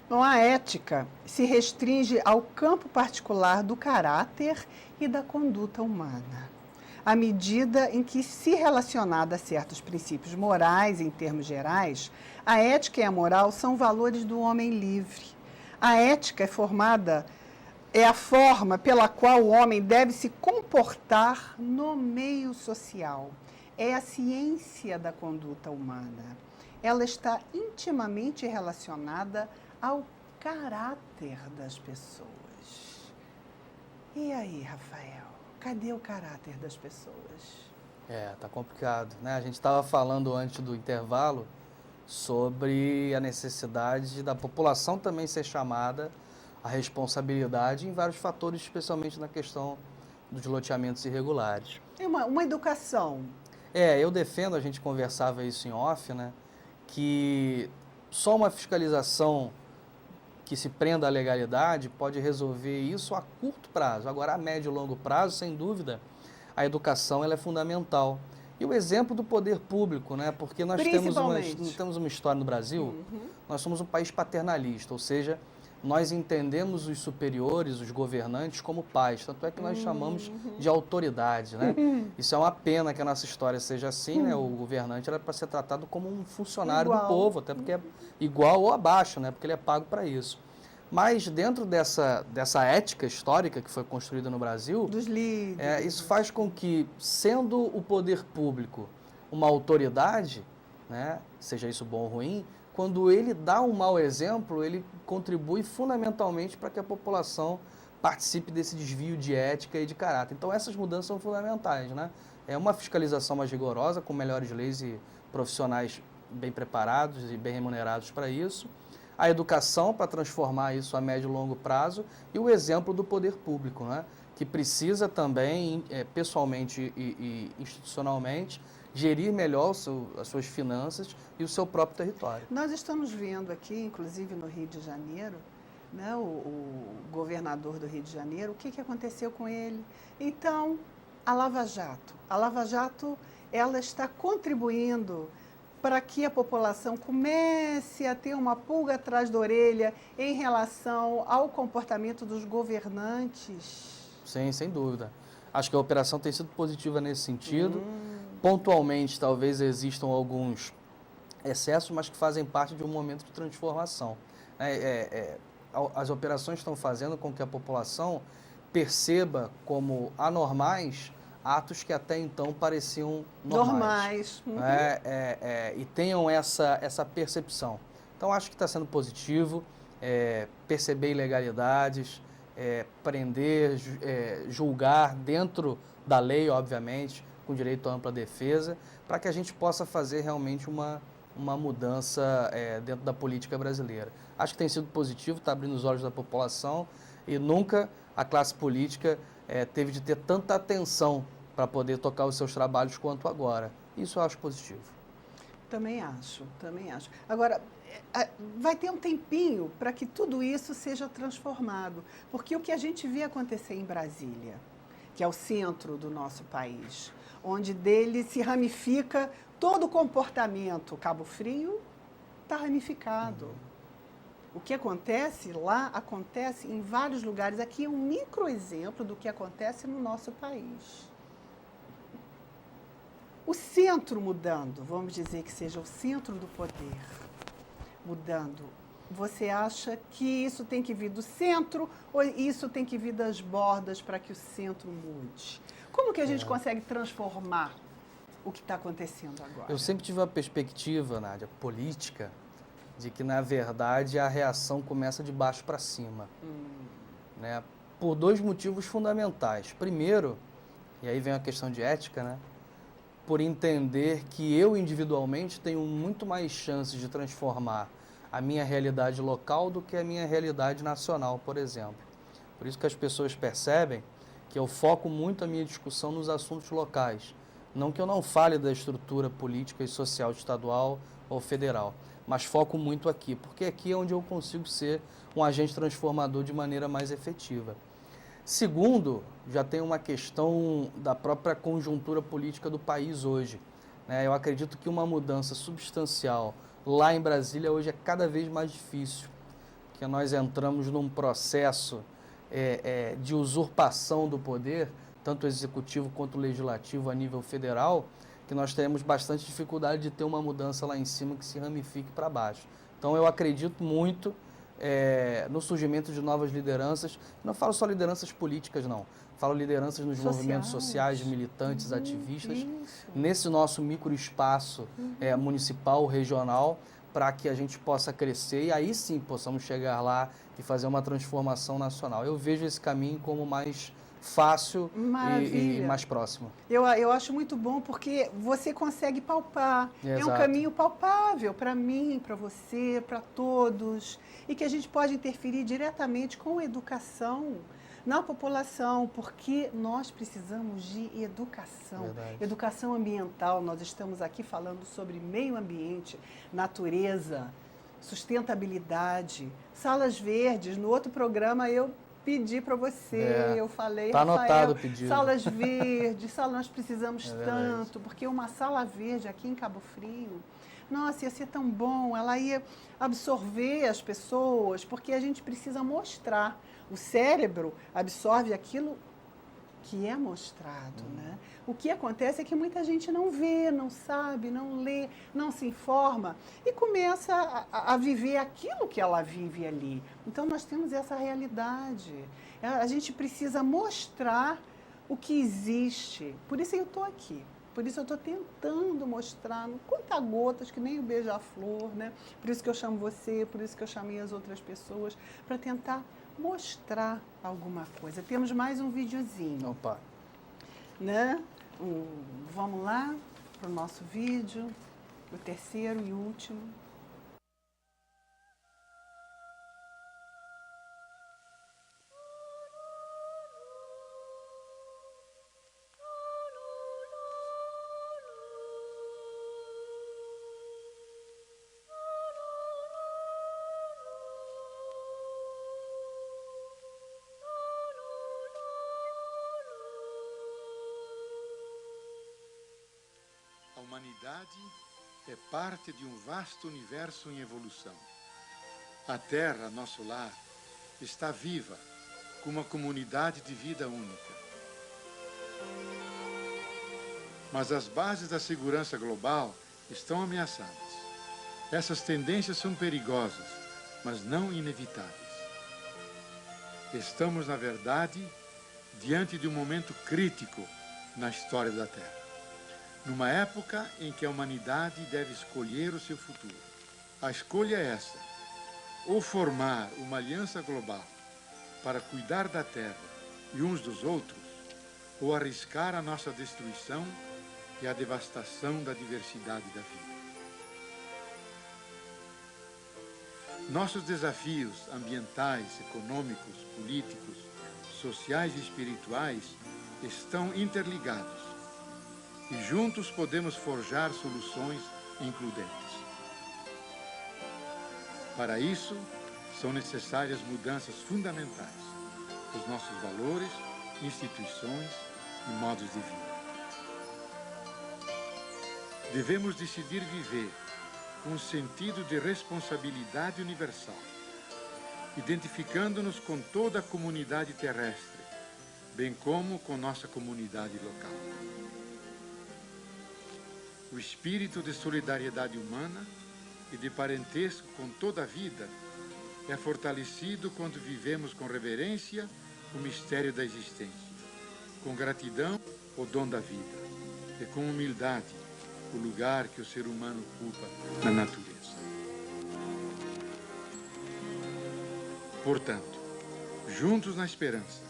Bom, a ética se restringe ao campo particular do caráter e da conduta humana, à medida em que, se relacionada a certos princípios morais em termos gerais, a ética e a moral são valores do homem livre. A ética é a forma pela qual o homem deve se comportar no meio social. É a ciência da conduta humana. Ela está intimamente relacionada ao caráter das pessoas. E aí, Rafael, cadê o caráter das pessoas? Tá complicado, né? A gente estava falando antes do intervalo sobre a necessidade da população também ser chamada à responsabilidade em vários fatores, especialmente na questão dos loteamentos irregulares. É uma educação. Eu defendo, a gente conversava isso em off, né? Que só uma fiscalização que se prenda à legalidade pode resolver isso a curto prazo. Agora, a médio e longo prazo, sem dúvida, a educação ela é fundamental. E o exemplo do poder público, né? Porque nós temos uma história no Brasil, nós somos um país paternalista, ou seja, nós entendemos os superiores, os governantes, como pais. Tanto é que nós chamamos de autoridade, né? Isso é uma pena que a nossa história seja assim, né? O governante era para ser tratado como um funcionário do povo, até porque é igual ou abaixo, né? Porque ele é pago para isso. Mas dentro dessa ética histórica que foi construída no Brasil, dos líderes, isso faz com que, sendo o poder público uma autoridade, né? Seja isso bom ou ruim, quando ele dá um mau exemplo, ele contribui fundamentalmente para que a população participe desse desvio de ética e de caráter. Então, essas mudanças são fundamentais, né? É uma fiscalização mais rigorosa, com melhores leis e profissionais bem preparados e bem remunerados para isso. A educação para transformar isso a médio e longo prazo e o exemplo do poder público, né? que precisa também, pessoalmente e institucionalmente, gerir melhor as suas finanças e o seu próprio território. Nós estamos vendo aqui, inclusive no Rio de Janeiro, né, o governador do Rio de Janeiro, o que aconteceu com ele. Então, a Lava Jato, ela está contribuindo para que a população comece a ter uma pulga atrás da orelha em relação ao comportamento dos governantes? Sim, sem dúvida. Acho que a operação tem sido positiva nesse sentido. Pontualmente, talvez existam alguns excessos, mas que fazem parte de um momento de transformação. As operações estão fazendo com que a população perceba como anormais atos que até então pareciam normais. E tenham essa percepção. Então, acho que está sendo positivo, perceber ilegalidades, prender, julgar dentro da lei, obviamente, com direito à ampla defesa, para que a gente possa fazer realmente uma mudança dentro da política brasileira. Acho que tem sido positivo, está abrindo os olhos da população e nunca a classe política teve de ter tanta atenção para poder tocar os seus trabalhos quanto agora. Isso eu acho positivo. Também acho. Agora, vai ter um tempinho para que tudo isso seja transformado, porque o que a gente vê acontecer em Brasília, que é o centro do nosso país, onde dele se ramifica todo o comportamento. Cabo Frio está ramificado. O que acontece lá, acontece em vários lugares. Aqui é um microexemplo do que acontece no nosso país. O centro mudando, vamos dizer que seja o centro do poder mudando, você acha que isso tem que vir do centro ou isso tem que vir das bordas para que o centro mude? Como que a gente consegue transformar o que está acontecendo agora? Eu sempre tive uma perspectiva, Nádia, política, de que, na verdade, a reação começa de baixo para cima. Né? Por dois motivos fundamentais. Primeiro, e aí vem a questão de ética, né? Por entender que eu, individualmente, tenho muito mais chances de transformar a minha realidade local do que a minha realidade nacional, por exemplo. Por isso que as pessoas percebem que eu foco muito a minha discussão nos assuntos locais. Não que eu não fale da estrutura política e social estadual ou federal, mas foco muito aqui, porque aqui é onde eu consigo ser um agente transformador de maneira mais efetiva. Segundo, já tem uma questão da própria conjuntura política do país hoje. Né? Eu acredito que uma mudança substancial lá em Brasília hoje é cada vez mais difícil, porque nós entramos num processo de usurpação do poder, tanto executivo quanto legislativo a nível federal, que nós teremos bastante dificuldade de ter uma mudança lá em cima que se ramifique para baixo. Então eu acredito muito no surgimento de novas lideranças. Não falo só lideranças políticas, não. Falo lideranças nos movimentos sociais, militantes, ativistas, nesse nosso microespaço municipal, regional, para que a gente possa crescer e aí sim possamos chegar lá e fazer uma transformação nacional. Eu vejo esse caminho como mais fácil e mais próximo. Eu acho muito bom porque você consegue palpar. Exato. É um caminho palpável para mim, para você, para todos. E que a gente pode interferir diretamente com a educação na população, porque nós precisamos de educação. Verdade. Educação ambiental. Nós estamos aqui falando sobre meio ambiente, natureza, sustentabilidade, salas verdes. No outro programa eu pedi para você, eu falei, tá Rafael, anotado o pedido. Salas verdes, nós precisamos tanto, porque uma sala verde aqui em Cabo Frio, nossa, ia ser tão bom, ela ia absorver as pessoas, porque a gente precisa mostrar. O cérebro absorve aquilo que é mostrado, né? O que acontece é que muita gente não vê, não sabe, não lê, não se informa e começa a viver aquilo que ela vive ali. Então, nós temos essa realidade. A gente precisa mostrar o que existe. Por isso eu estou aqui. Por isso eu estou tentando mostrar no conta-gotas, que nem o beija-flor, né? Por isso que eu chamo você, por isso que eu chamei as outras pessoas, para tentar mostrar alguma coisa. Temos mais um videozinho. Opa! Né? Vamos lá para o nosso vídeo, o terceiro e último. humanidade é parte de um vasto universo em evolução. A Terra, nosso lar, está viva, com uma comunidade de vida única. Mas as bases da segurança global estão ameaçadas. Essas tendências são perigosas, mas não inevitáveis. Estamos, na verdade, diante de um momento crítico na história da Terra. Numa época em que a humanidade deve escolher o seu futuro. A escolha é essa: ou formar uma aliança global para cuidar da Terra e uns dos outros, ou arriscar a nossa destruição e a devastação da diversidade da vida. Nossos desafios ambientais, econômicos, políticos, sociais e espirituais estão interligados e juntos podemos forjar soluções includentes. Para isso, são necessárias mudanças fundamentais nos nossos valores, instituições e modos de vida. Devemos decidir viver com um sentido de responsabilidade universal, identificando-nos com toda a comunidade terrestre, bem como com nossa comunidade local. O espírito de solidariedade humana e de parentesco com toda a vida é fortalecido quando vivemos com reverência o mistério da existência, com gratidão o dom da vida e com humildade o lugar que o ser humano ocupa na natureza. Portanto, juntos na esperança,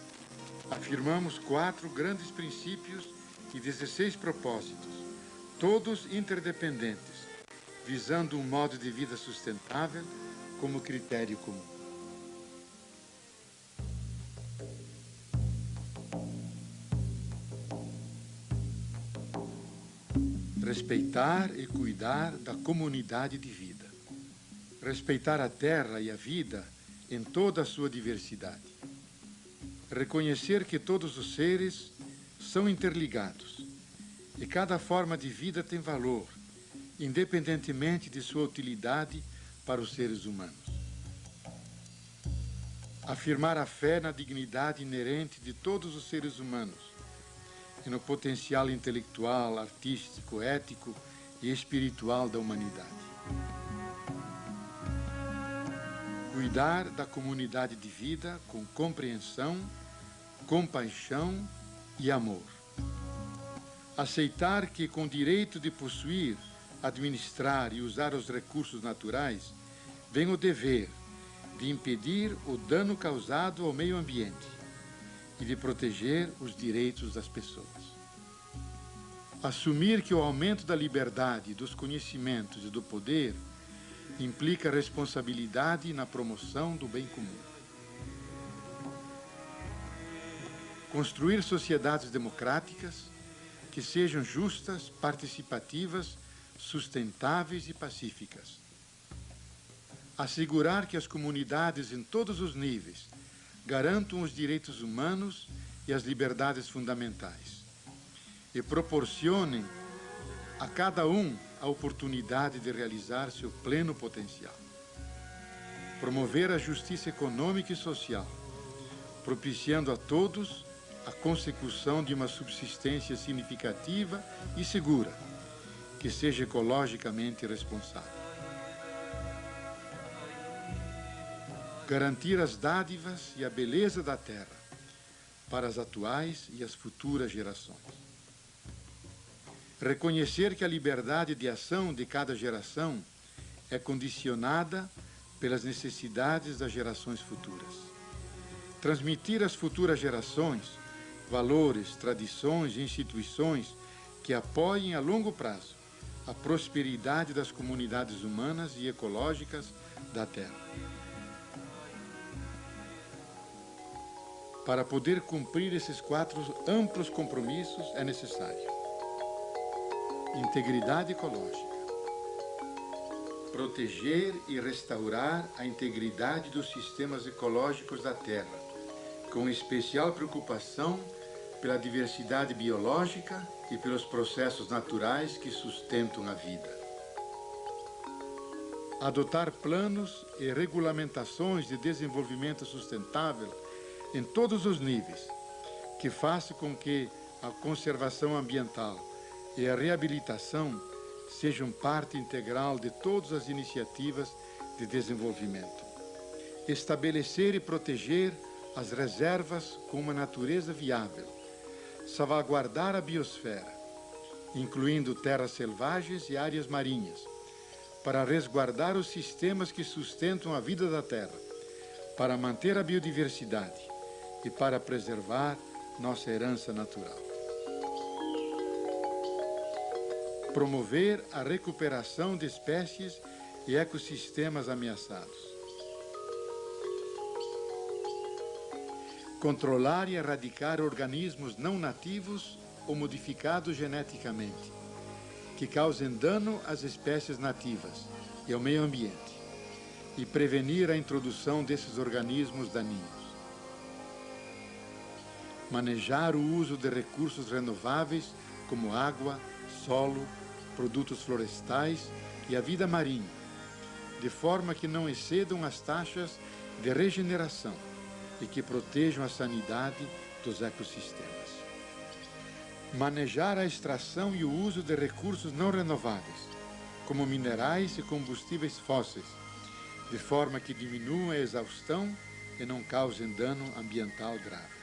afirmamos 4 grandes princípios e 16 propósitos, todos interdependentes, visando um modo de vida sustentável como critério comum. Respeitar e cuidar da comunidade de vida. Respeitar a terra e a vida em toda a sua diversidade. Reconhecer que todos os seres são interligados e cada forma de vida tem valor, independentemente de sua utilidade para os seres humanos. Afirmar a fé na dignidade inerente de todos os seres humanos e no potencial intelectual, artístico, ético e espiritual da humanidade. Cuidar da comunidade de vida com compreensão, compaixão e amor. Aceitar que, com direito de possuir, administrar e usar os recursos naturais, vem o dever de impedir o dano causado ao meio ambiente e de proteger os direitos das pessoas. Assumir que o aumento da liberdade, dos conhecimentos e do poder implica responsabilidade na promoção do bem comum. Construir sociedades democráticas que sejam justas, participativas, sustentáveis e pacíficas. Assegurar que as comunidades em todos os níveis garantam os direitos humanos e as liberdades fundamentais e proporcionem a cada um a oportunidade de realizar seu pleno potencial. Promover a justiça econômica e social, propiciando a todos a consecução de uma subsistência significativa e segura, que seja ecologicamente responsável. Garantir as dádivas e a beleza da terra para as atuais e as futuras gerações. Reconhecer que a liberdade de ação de cada geração é condicionada pelas necessidades das gerações futuras. Transmitir às futuras gerações valores, tradições e instituições que apoiem a longo prazo a prosperidade das comunidades humanas e ecológicas da Terra. Para poder cumprir esses 4 amplos compromissos é necessário integridade ecológica, proteger e restaurar a integridade dos sistemas ecológicos da Terra, com especial preocupação pela diversidade biológica e pelos processos naturais que sustentam a vida. Adotar planos e regulamentações de desenvolvimento sustentável em todos os níveis, que façam com que a conservação ambiental e a reabilitação sejam parte integral de todas as iniciativas de desenvolvimento. Estabelecer e proteger as reservas com uma natureza viável, salvaguardar a biosfera, incluindo terras selvagens e áreas marinhas, para resguardar os sistemas que sustentam a vida da Terra, para manter a biodiversidade e para preservar nossa herança natural. Promover a recuperação de espécies e ecossistemas ameaçados. Controlar e erradicar organismos não nativos ou modificados geneticamente, que causem dano às espécies nativas e ao meio ambiente, e prevenir a introdução desses organismos daninhos. Manejar o uso de recursos renováveis como água, solo, produtos florestais e a vida marinha, de forma que não excedam as taxas de regeneração e que protejam a sanidade dos ecossistemas. Manejar a extração e o uso de recursos não renováveis, como minerais e combustíveis fósseis, de forma que diminuam a exaustão e não causem dano ambiental grave.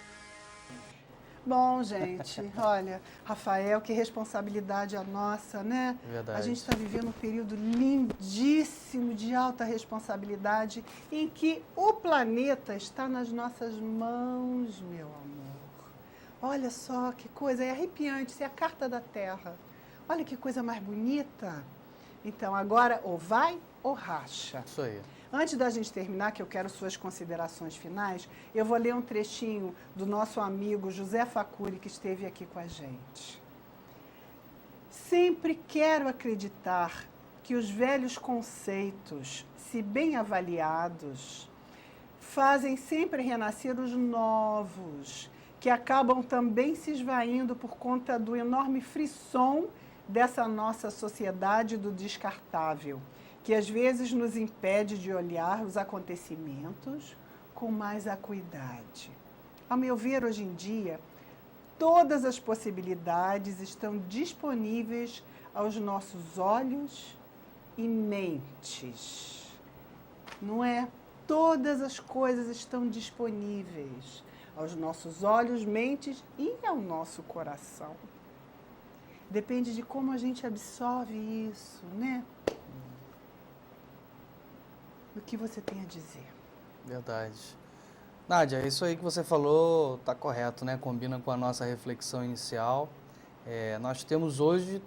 Bom, gente, olha, Rafael, que responsabilidade a nossa, né? Verdade. A gente está vivendo um período lindíssimo de alta responsabilidade em que o planeta está nas nossas mãos, meu amor. Olha só que coisa, é arrepiante, isso é a carta da Terra. Olha que coisa mais bonita. Então, agora, ou vai ou racha. Isso aí. Antes da gente terminar, que eu quero suas considerações finais, eu vou ler um trechinho do nosso amigo José Facuri, que esteve aqui com a gente. Sempre quero acreditar que os velhos conceitos, se bem avaliados, fazem sempre renascer os novos, que acabam também se esvaindo por conta do enorme frisson dessa nossa sociedade do descartável, que às vezes nos impede de olhar os acontecimentos com mais acuidade. Ao meu ver, hoje em dia, todas as possibilidades estão disponíveis aos nossos olhos e mentes. Não é? Todas as coisas estão disponíveis aos nossos olhos, mentes e ao nosso coração. Depende de como a gente absorve isso, né? O que você tem a dizer? Verdade. Nádia, isso aí que você falou está correto, né? Combina com a nossa reflexão inicial. Nós temos hoje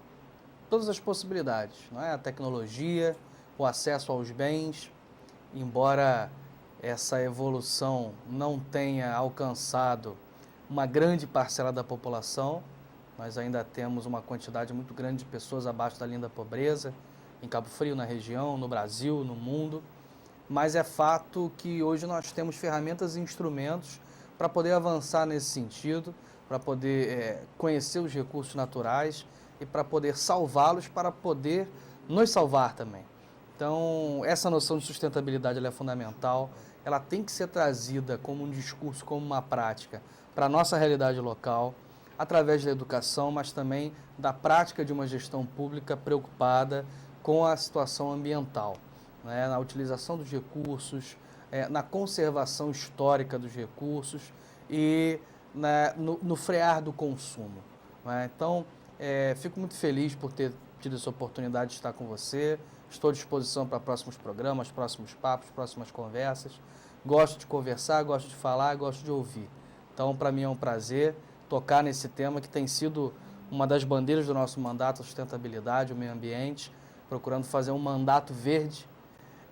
todas as possibilidades, não é? A tecnologia, o acesso aos bens, embora essa evolução não tenha alcançado uma grande parcela da população, nós ainda temos uma quantidade muito grande de pessoas abaixo da linha da pobreza, em Cabo Frio, na região, no Brasil, no mundo. Mas é fato que hoje nós temos ferramentas e instrumentos para poder avançar nesse sentido, para poder conhecer os recursos naturais e para poder salvá-los, para poder nos salvar também. Então, essa noção de sustentabilidade ela é fundamental, ela tem que ser trazida como um discurso, como uma prática para a nossa realidade local, através da educação, mas também da prática de uma gestão pública preocupada com a situação ambiental, né, na utilização dos recursos, na conservação histórica dos recursos e no frear do consumo, né? Então, fico muito feliz por ter tido essa oportunidade de estar com você. Estou à disposição para próximos programas, próximos papos, próximas conversas. Gosto de conversar, gosto de falar, gosto de ouvir. Então, para mim é um prazer tocar nesse tema que tem sido uma das bandeiras do nosso mandato, a sustentabilidade, o meio ambiente, procurando fazer um mandato verde.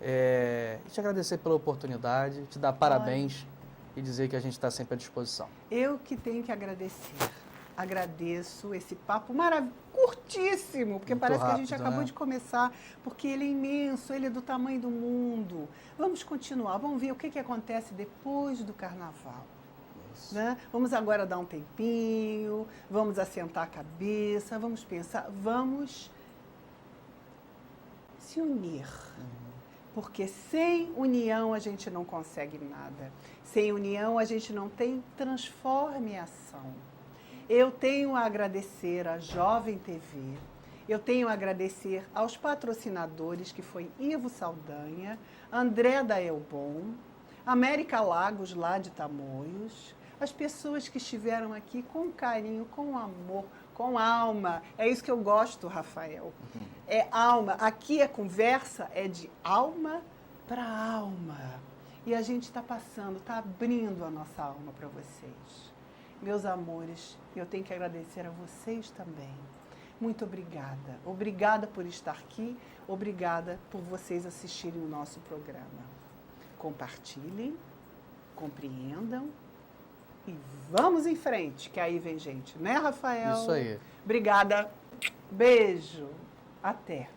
E te agradecer pela oportunidade, te dar parabéns e dizer que a gente está sempre à disposição. Eu que tenho que agradecer. Agradeço esse papo maravilhoso, curtíssimo, porque Muito parece rápido, que a gente acabou de começar, porque ele é imenso, ele é do tamanho do mundo. Vamos continuar, vamos ver o que acontece depois do Carnaval. Isso. Né? Vamos agora dar um tempinho, vamos assentar a cabeça, vamos pensar, vamos se unir. Porque sem união a gente não consegue nada. Sem união a gente não tem transformação. Eu tenho a agradecer à Jovem TV, eu tenho a agradecer aos patrocinadores, que foi Ivo Saldanha, André da Elbon, América Lagos, lá de Tamoios, as pessoas que estiveram aqui com carinho, com amor, com alma. É isso que eu gosto, Rafael. É alma. Aqui a conversa é de alma para alma. E a gente está passando, está abrindo a nossa alma para vocês. Meus amores, eu tenho que agradecer a vocês também. Muito obrigada. Obrigada por estar aqui. Obrigada por vocês assistirem o nosso programa. Compartilhem, compreendam e vamos em frente, que aí vem gente, né, Rafael? Isso aí. Obrigada. Beijo. Até.